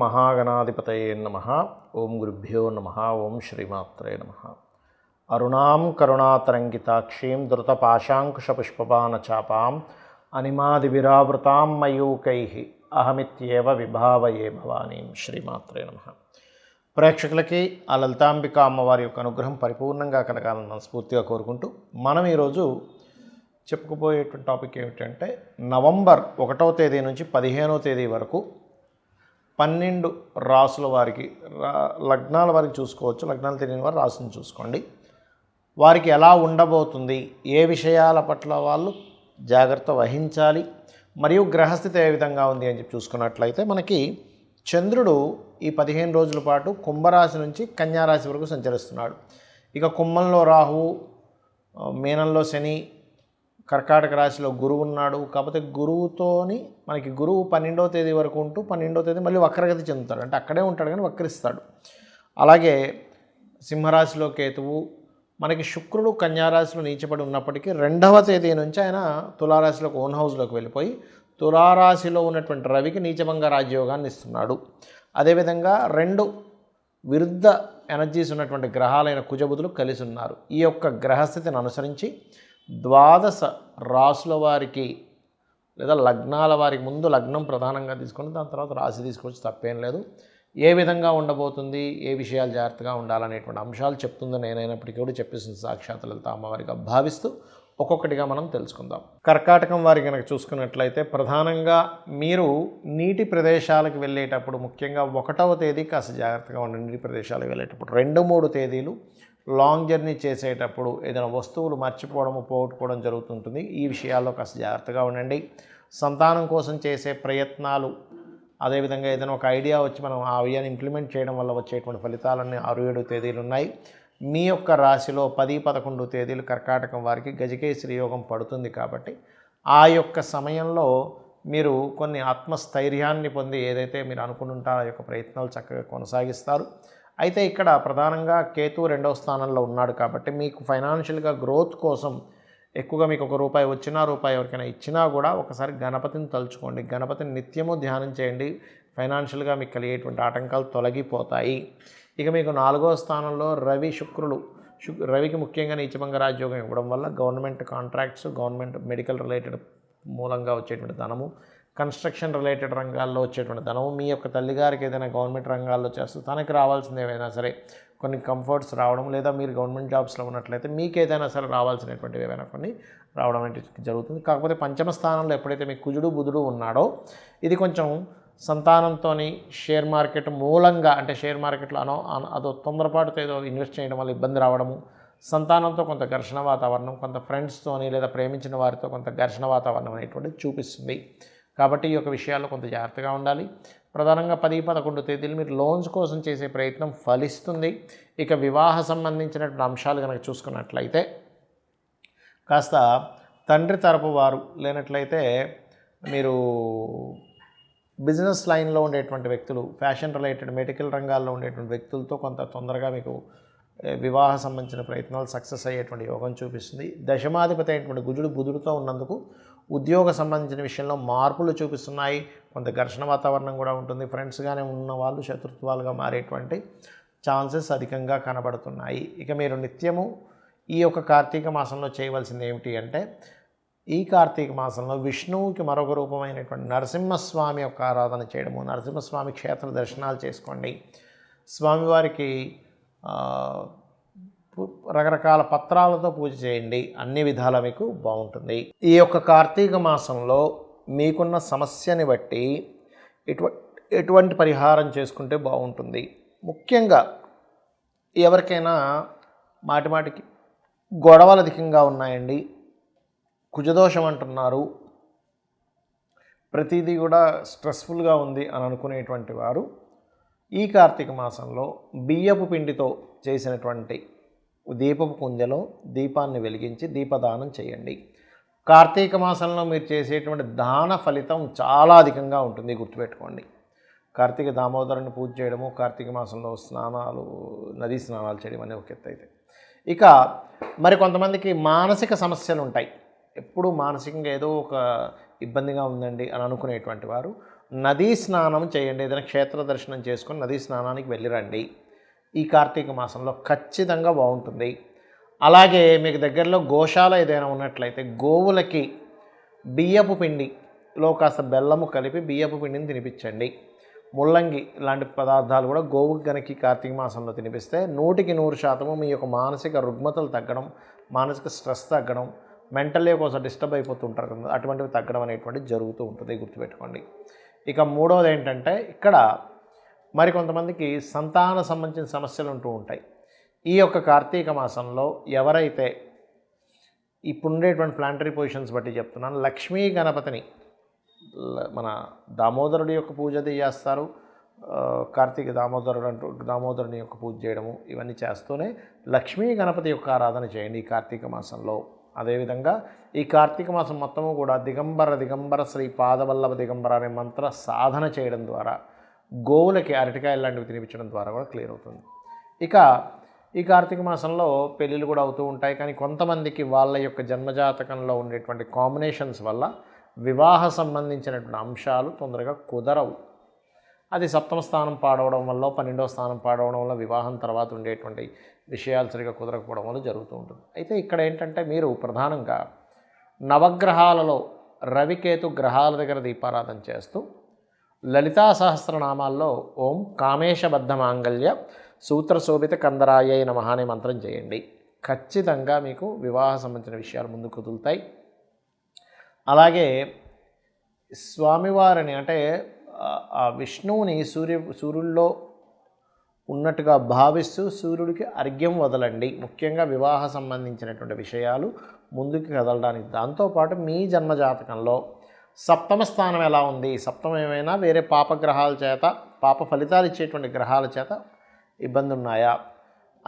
మహాగణాధిపతయే నమః. ఓం గురుభ్యో నమః. ఓం శ్రీమాత్రే నమః. అరుణాం కరుణాతరంగితాక్షీం ధృతపాశాంకుశపుష్పబాణచాపాం అనిమాదివిరావృతాం మయూకైః అహమిత్యేవ విభావయే భవానీం. శ్రీమాత్రే నమః. ప్రేక్షకులకి ఆ లలితాంబిక అమ్మవారి యొక్క అనుగ్రహం పరిపూర్ణంగా కలగాలని మనస్ఫూర్తిగా కోరుకుంటూ మనం ఈరోజు చెప్పుకోబోయేటువంటి టాపిక్ ఏమిటంటే నవంబర్ 1వ తేదీ నుంచి 15వ తేదీ వరకు 12 రాసుల వారికి లగ్నాల వారికి చూసుకోవచ్చు. లగ్నాలు తెలియని వారు రాసుని చూసుకోండి. వారికి ఎలా ఉండబోతుంది, ఏ విషయాల పట్ల వాళ్ళు జాగ్రత్త వహించాలి, మరియు గ్రహస్థితి ఏ విధంగా ఉంది అని చెప్పి చూసుకున్నట్లయితే మనకి చంద్రుడు ఈ 15 రోజుల పాటు కుంభరాశి నుంచి కన్యారాశి వరకు సంచరిస్తున్నాడు. ఇక కుంభంలో రాహువు, మీనంలో శని, కర్కాటక రాశిలో గురువు ఉన్నాడు. కాకపోతే గురువుతోని మనకి గురువు 12వ తేదీ వరకు ఉంటూ 12వ తేదీ మళ్ళీ వక్రగతి చెందుతాడు, అంటే అక్కడే ఉంటాడు కానీ వక్రిస్తాడు. అలాగే సింహరాశిలో కేతువు, మనకి శుక్రుడు కన్యారాశిలో నీచపడి ఉన్నప్పటికీ 2వ తేదీ నుంచి ఆయన తులారాశిలోకి ఓన్ హౌస్లోకి వెళ్ళిపోయి తులారాశిలో ఉన్నటువంటి రవికి నీచభంగ రాజ్యోగాన్ని ఇస్తున్నాడు. అదేవిధంగా 2 విరుద్ధ ఎనర్జీస్ ఉన్నటువంటి గ్రహాలైన కుజబుధులు కలిసి ఉన్నారు. ఈ యొక్క గ్రహస్థితిని అనుసరించి 12 రాసుల వారికి లేదా లగ్నాల వారికి ముందు లగ్నం ప్రధానంగా తీసుకొని దాని తర్వాత రాశి తీసుకోవచ్చు, తప్పేం లేదు. ఏ విధంగా ఉండబోతుంది, ఏ విషయాలు జాగ్రత్తగా ఉండాలనేటువంటి అంశాలు చెప్తుందో నేనైనప్పటికీ కూడా చెప్పేసింది సాక్షాత్ లలిత అమ్మవారిగా భావిస్తూ ఒక్కొక్కటిగా మనం తెలుసుకుందాం. కర్కాటకం వారి కనుక చూసుకున్నట్లయితే ప్రధానంగా మీరు నీటి ప్రదేశాలకు వెళ్ళేటప్పుడు, ముఖ్యంగా 1వ తేదీ కాస్త జాగ్రత్తగా ఉండండి. నీటి ప్రదేశాలకు వెళ్ళేటప్పుడు 2-3 తేదీలు లాంగ్ జర్నీ చేసేటప్పుడు ఏదైనా వస్తువులు మర్చిపోవడము, పోగొట్టుకోవడం జరుగుతుంటుంది. ఈ విషయాల్లో కాస్త జాగ్రత్తగా ఉండండి. సంతానం కోసం చేసే ప్రయత్నాలు, అదేవిధంగా ఏదైనా ఒక ఐడియా వచ్చి మనం ఆ ఐడియాని ఇంప్లిమెంట్ చేయడం వల్ల వచ్చేటువంటి ఫలితాలన్నీ 6-7 తేదీలు ఉన్నాయి. మీ యొక్క రాశిలో 10-11 తేదీలు కర్కాటకం వారికి గజకేసరి యోగం పడుతుంది. కాబట్టి ఆ యొక్క సమయంలో మీరు కొన్ని ఆత్మస్థైర్యాన్ని పొంది ఏదైతే మీరు అనుకుంటుంటారో ఆ యొక్క ప్రయత్నాలు చక్కగా కొనసాగిస్తారు. అయితే ఇక్కడ ప్రధానంగా కేతు 2వ స్థానంలో ఉన్నాడు కాబట్టి మీకు ఫైనాన్షియల్గా గ్రోత్ కోసం ఎక్కువగా మీకు ₹1 వచ్చినా, రూపాయి ఎవరికైనా ఇచ్చినా కూడా ఒకసారి గణపతిని తలుచుకోండి. గణపతిని నిత్యము ధ్యానం చేయండి. ఫైనాన్షియల్గా మీకు కలిగేటువంటి ఆటంకాలు తొలగిపోతాయి. ఇక మీకు 4వ స్థానంలో రవి, శుక్రులు. రవికి ముఖ్యంగా నీచభంగ రాజ్యోగం ఇవ్వడం వల్ల government contracts, government medical related మూలంగా వచ్చేటువంటి ధనము, కన్స్ట్రక్షన్ రిలేటెడ్ రంగాల్లో వచ్చేటువంటి ధనము, మీ యొక్క తల్లిగారికి ఏదైనా గవర్నమెంట్ రంగాల్లో చేస్తూ తనకి రావాల్సింది ఏవైనా సరే కొన్ని కంఫర్ట్స్ రావడం, లేదా మీరు గవర్నమెంట్ జాబ్స్లో ఉన్నట్లయితే మీకు ఏదైనా సరే రావాల్సినటువంటివి ఏవైనా కొన్ని రావడం అనేది జరుగుతుంది. కాకపోతే 5వ స్థానంలో ఎప్పుడైతే మీకు కుజుడు, బుధుడు ఉన్నాడో ఇది కొంచెం సంతానంతో షేర్ మార్కెట్ మూలంగా, అంటే షేర్ మార్కెట్లో అదో తొందరపాటుతో ఏదో ఇన్వెస్ట్ చేయడం వల్ల ఇబ్బంది రావడము, సంతానంతో కొంత ఘర్షణ వాతావరణం, కొంత ఫ్రెండ్స్తోని లేదా ప్రేమించిన వారితో కొంత ఘర్షణ వాతావరణం అనేటువంటిది చూపిస్తుంది. కాబట్టి ఈ యొక్క విషయాల్లో కొంత జాగ్రత్తగా ఉండాలి. ప్రధానంగా 10-11 తేదీలు మీరు లోన్స్ కోసం చేసే ప్రయత్నం ఫలిస్తుంది. ఇక వివాహ సంబంధించినటువంటి అంశాలు కనుక చూసుకున్నట్లయితే కాస్త తండ్రి తరపు వారు లేనట్లయితే మీరు బిజినెస్ లైన్లో ఉండేటువంటి వ్యక్తులు, ఫ్యాషన్ రిలేటెడ్ మెడికల్ రంగాల్లో ఉండేటువంటి వ్యక్తులతో కొంత తొందరగా మీకు వివాహ సంబంధించిన ప్రయత్నాలు సక్సెస్ అయ్యేటువంటి యోగం చూపిస్తుంది. దశమాధిపతి అయినటువంటి కుజుడు బుధుడితో ఉన్నందుకు ఉద్యోగ సంబంధించిన విషయంలో మార్పులు చూపిస్తున్నాయి. కొంత ఘర్షణ వాతావరణం కూడా ఉంటుంది. ఫ్రెండ్స్గానే ఉన్న వాళ్ళు శత్రుత్వాలుగా మారేటువంటి ఛాన్సెస్ అధికంగా కనబడుతున్నాయి. ఇక మీరు నిత్యము ఈ యొక్క కార్తీక మాసంలో చేయవలసింది ఏమిటి అంటే, ఈ కార్తీక మాసంలో విష్ణువుకి మరొక రూపమైనటువంటి నరసింహస్వామి యొక్క ఆరాధన చేయడము, నరసింహస్వామి క్షేత్ర దర్శనాలు చేసుకోండి. స్వామివారికి రకరకాల పత్రాలతో పూజ చేయండి. అన్ని విధాలా మీకు బాగుంటుంది. ఈ యొక్క కార్తీక మాసంలో మీకున్న సమస్యని బట్టి ఎటువంటి పరిహారం చేసుకుంటే బాగుంటుంది. ముఖ్యంగా ఎవరికైనా మాటిమాటికి గొడవలు అధికంగా ఉన్నాయండి, కుజదోషం అంటున్నారు, ప్రతిదీ కూడా స్ట్రెస్ఫుల్గా ఉంది అని అనుకునేటువంటి వారు ఈ కార్తీక మాసంలో బియ్యపు పిండితో చేసినటువంటి దీపపు కుంజలో దీపాన్ని వెలిగించి దీపదానం చేయండి. కార్తీక మాసంలో మీరు చేసేటువంటి దాన ఫలితం చాలా అధికంగా ఉంటుంది, గుర్తుపెట్టుకోండి. కార్తీక దామోదరుని పూజ చేయడము, కార్తీక మాసంలో స్నానాలు, నదీ స్నానాలు చేయడం అనే ఒక ఎత్తు అయితే, ఇక మరి కొంతమందికి మానసిక సమస్యలు ఉంటాయి. ఎప్పుడు మానసికంగా ఏదో ఒక ఇబ్బందిగా ఉందండి అని అనుకునేటువంటి వారు నదీ స్నానం చేయండి. ఏదైనా క్షేత్ర దర్శనం చేసుకొని నదీ స్నానానికి వెళ్ళిరండి. ఈ కార్తీక మాసంలో ఖచ్చితంగా బాగుంటుంది. అలాగే మీకు దగ్గరలో గోశాల ఏదైనా ఉన్నట్లయితే గోవులకి బియ్యపు పిండిలో కాస్త బెల్లము కలిపి బియ్యపు పిండిని తినిపించండి. ముల్లంగి లాంటి పదార్థాలు కూడా గోవుకి కనుక కార్తీక మాసంలో తినిపిస్తే 100% మీ యొక్క మానసిక రుగ్మతలు తగ్గడం, మానసిక స్ట్రెస్ తగ్గడం, మెంటల్లీ కోసం డిస్టర్బ్ అయిపోతుంటారు కదా, అటువంటివి తగ్గడం అనేటువంటిది జరుగుతూ ఉంటుంది, గుర్తుపెట్టుకోండి. ఇక మూడవది ఏంటంటే ఇక్కడ మరికొంతమందికి సంతాన సంబంధించిన సమస్యలు ఉంటూ ఉంటాయి. ఈ యొక్క కార్తీక మాసంలో ఎవరైతే ఇప్పుడు ఉండేటువంటి ప్లానటరీ పొజిషన్స్ బట్టి చెప్తున్నాను, లక్ష్మీ గణపతిని మన దామోదరుడి యొక్క పూజ చేస్తారు. కార్తీక దామోదరుని యొక్క పూజ చేయడము ఇవన్నీ చేస్తూనే లక్ష్మీ గణపతి యొక్క ఆరాధన చేయండి ఈ కార్తీక మాసంలో. అదేవిధంగా ఈ కార్తీక మాసం మొత్తము కూడా దిగంబర శ్రీ పాదవల్లభ దిగంబర అనే మంత్ర సాధన చేయడం ద్వారా, గోవులకి అరటికాయలు లాంటివి తినిపించడం ద్వారా కూడా క్లియర్ అవుతుంది. ఇక ఈ కార్తీక మాసంలో పెళ్ళిళ్ళు కూడా అవుతూ ఉంటాయి. కానీ కొంతమందికి వాళ్ళ యొక్క జన్మజాతకంలో ఉండేటువంటి కాంబినేషన్స్ వల్ల వివాహ సంబంధించినటువంటి అంశాలు తొందరగా కుదరవు. అది సప్తమ స్థానం పాడవడం వల్ల, 12వ స్థానం పాడవడం వల్ల, వివాహం తర్వాత ఉండేటువంటి విషయాలు సరిగా కుదరకపోవడం వల్ల జరుగుతూ ఉంటుంది. అయితే ఇక్కడ ఏంటంటే మీరు ప్రధానంగా నవగ్రహాలలో రవికేతు గ్రహాల దగ్గర దీపారాధన చేస్తూ లలితా సహస్రనామాల్లో ఓం కామేశబద్ధ మాంగళ్య సూత్రశోభిత కందరాయ నమః అనే మంత్రం చేయండి. ఖచ్చితంగా మీకు వివాహ సంబంధించిన విషయాలు ముందుకు కుదులుతాయి. అలాగే స్వామివారిని అంటే ఆ విష్ణువుని సూర్యుల్లో ఉన్నట్టుగా భావిస్తూ సూర్యుడికి అర్ఘ్యం వదలండి. ముఖ్యంగా వివాహ సంబంధించినటువంటి విషయాలు ముందుకు కదలడానికి. దాంతోపాటు మీ జన్మజాతకంలో సప్తమ స్థానం ఎలా ఉంది, సప్తమం ఏమైనా వేరే పాపగ్రహాల చేత, పాప ఫలితాలు ఇచ్చేటువంటి గ్రహాల చేత ఇబ్బంది ఉన్నాయా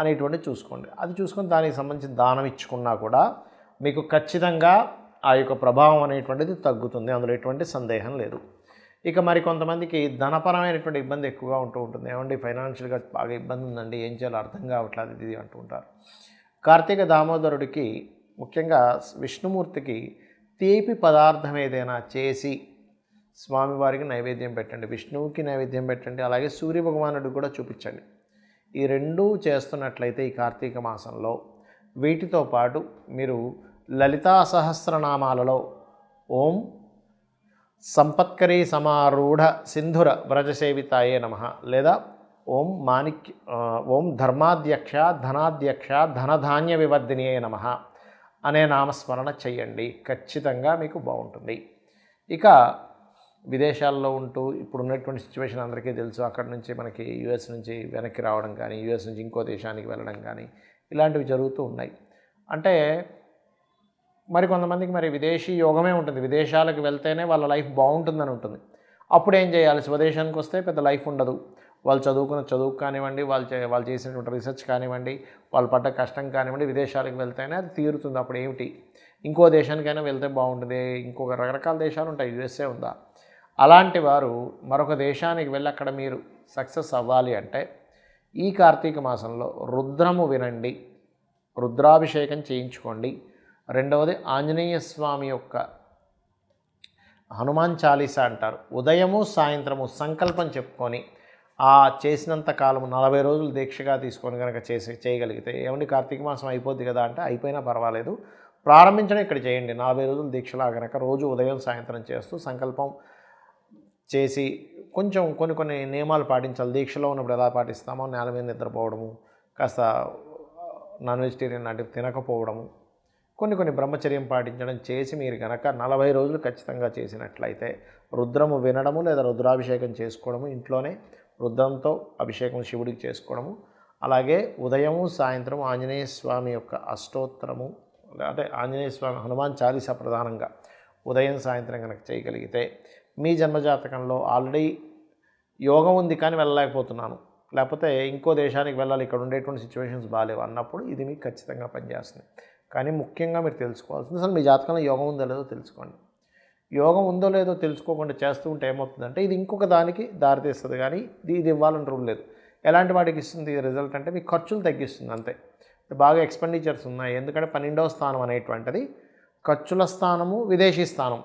అనేటువంటి చూసుకోండి. అది చూసుకొని దానికి సంబంధించిన దానం ఇచ్చుకున్నా కూడా మీకు ఖచ్చితంగా ఆ యొక్క ప్రభావం అనేటువంటిది తగ్గుతుంది, అందులో ఎటువంటి సందేహం లేదు. ఇక మరి కొంతమందికి ధనపరమైనటువంటి ఇబ్బంది ఎక్కువగా ఉంటూ ఉంటుంది. ఏమండి ఫైనాన్షియల్గా బాగా ఇబ్బంది ఉందండి, ఏం చేయాలో అర్థం కావట్లేదు ఇది అంటూ ఉంటారు. కార్తీక దామోదరుడికి ముఖ్యంగా విష్ణుమూర్తికి తీపి పదార్థం ఏదైనా చేసి స్వామివారికి నైవేద్యం పెట్టండి, విష్ణువుకి నైవేద్యం పెట్టండి, అలాగే సూర్య భగవానుడికి కూడా చూపించండి. ఈ రెండూ చేస్తున్నట్లయితే ఈ కార్తీక మాసంలో వీటితో పాటు మీరు లలితా సహస్రనామాలలో ఓం సంపత్కరీ సమారూఢ సింధుర వ్రజసేవితాయే నమః లేదా ఓం ధర్మాధ్యక్ష ధనాధ్యక్ష ధనధాన్య వివర్ధినియే నమః అనే నామస్మరణ చెయ్యండి. ఖచ్చితంగా మీకు బాగుంటుంది. ఇక విదేశాల్లో ఉంటూ ఇప్పుడు ఉన్నటువంటి సిచ్యువేషన్ అందరికీ తెలుసు. అక్కడ నుంచి మనకి యుఎస్ నుంచి వెనక్కి రావడం కానీ, యుఎస్ నుంచి ఇంకో దేశానికి వెళ్ళడం కానీ ఇలాంటివి జరుగుతూ ఉన్నాయి. అంటే మరి కొంతమందికి మరి విదేశీ యోగమే ఉంటుంది, విదేశాలకు వెళ్తేనే వాళ్ళ లైఫ్ బాగుంటుందని ఉంటుంది. అప్పుడు ఏం చేయాలి, స్వదేశానికి వస్తే పెద్ద లైఫ్ ఉండదు. వాళ్ళు చదువుకున్న చదువు కానివ్వండి, వాళ్ళు చేసినటువంటి రీసెర్చ్ కానివ్వండి, వాళ్ళు పడ్డ కష్టం కానివ్వండి, విదేశాలకు వెళ్తేనే అది తీరుతుంది. అప్పుడు ఏమిటి, ఇంకో దేశానికైనా వెళ్తే బాగుంటుంది, ఇంకొక రకరకాల దేశాలు ఉంటాయి, యుఎస్ఏ ఉందా, అలాంటి వారు మరొక దేశానికి వెళ్ళి అక్కడ మీరు సక్సెస్ అవ్వాలి అంటే ఈ కార్తీక మాసంలో రుద్రము వినండి, రుద్రాభిషేకం చేయించుకోండి. రెండవది ఆంజనేయ స్వామి యొక్క హనుమాన్ చాలీసా అంటారు, ఉదయము సాయంత్రము సంకల్పం చెప్పుకొని ఆ చేసినంత కాలము 40 రోజులు దీక్షగా తీసుకొని కనుక చేయగలిగితే, ఏమండి కార్తీక మాసం అయిపోద్ది కదా అంటే అయిపోయినా పర్వాలేదు, ప్రారంభించడం ఇక్కడ చేయండి. 40 రోజులు దీక్షలా కనుక రోజు ఉదయం సాయంత్రం చేస్తూ సంకల్పం చేసి కొంచెం కొన్ని నియమాలు పాటించాలి. దీక్షలో ఉన్నప్పుడు ఎలా పాటిస్తామో నేల మీద నిద్రపోవడము, కాస్త నాన్ వెజిటేరియన్ లాంటివి తినకపోవడము, కొన్ని బ్రహ్మచర్యం పాటించడం చేసి మీరు కనుక 40 రోజులు ఖచ్చితంగా చేసినట్లయితే రుద్రము వినడము లేదా రుద్రాభిషేకం చేసుకోవడము, ఇంట్లోనే రుద్రంతో అభిషేకం శివుడికి చేసుకోవడము, అలాగే ఉదయము సాయంత్రం ఆంజనేయ స్వామి యొక్క అష్టోత్తరము అంటే ఆంజనేయ స్వామి హనుమాన్ చాలీసా ప్రధానంగా ఉదయం సాయంత్రం కనుక చేయగలిగితే, మీ జన్మజాతకంలో ఆల్రెడీ యోగం ఉంది కానీ వెళ్ళలేకపోతున్నాను, లేకపోతే ఇంకో దేశానికి వెళ్ళాలి, ఇక్కడ ఉండేటువంటి సిచ్యువేషన్స్ బాగాలేవు అన్నప్పుడు ఇది మీకు ఖచ్చితంగా పనిచేస్తుంది. కానీ ముఖ్యంగా మీరు తెలుసుకోవాల్సింది అసలు మీ జాతకంలో యోగం ఉందో లేదో తెలుసుకోండి. యోగం ఉందో లేదో తెలుసుకోకుండా చేస్తూ ఉంటే ఏమవుతుందంటే ఇది ఇంకొక దానికి దారితీస్తుంది, కానీ ఇది ఇవ్వాలని రూల్ లేదు. ఎలాంటి వాటికి ఇస్తుంది రిజల్ట్ అంటే మీకు ఖర్చులు తగ్గిస్తుంది అంతే. బాగా ఎక్స్పెండిచర్స్ ఉన్నాయి, ఎందుకంటే 12వ స్థానం అనేటువంటిది ఖర్చుల స్థానము, విదేశీ స్థానం.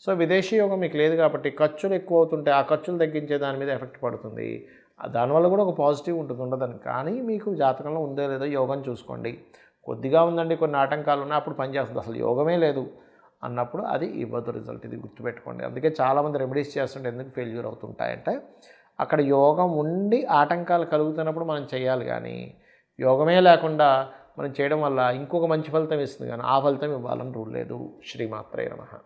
సో విదేశీ యోగం మీకు లేదు కాబట్టి ఖర్చులు ఎక్కువ అవుతుంటే ఆ ఖర్చులు తగ్గించే దాని మీద ఎఫెక్ట్ పడుతుంది. దానివల్ల కూడా ఒక పాజిటివ్ ఉంటుంది, ఉండదని. కానీ మీకు జాతకంలో ఉందో లేదో యోగం చూసుకోండి. కొద్దిగా ఉందండి, కొన్ని ఆటంకాలు ఉన్నాయి, అప్పుడు పనిచేస్తుంది. అసలు యోగమే లేదు అన్నప్పుడు అది ఇవ్వదు రిజల్ట్. ఇది గుర్తుపెట్టుకోండి. అందుకే చాలామంది రెమెడీస్ చేస్తుంటే ఎందుకు ఫెయిల్యూర్ అవుతుంటాయంటే అక్కడ యోగం ఉండి ఆటంకాలు కలుగుతున్నప్పుడు మనం చేయాలి. కానీ యోగమే లేకుండా మనం చేయడం వల్ల ఇంకొక మంచి ఫలితం ఇస్తుంది, కానీ ఆ ఫలితం ఇవ్వాలని రూల్ లేదు. శ్రీమాత్రే నమః.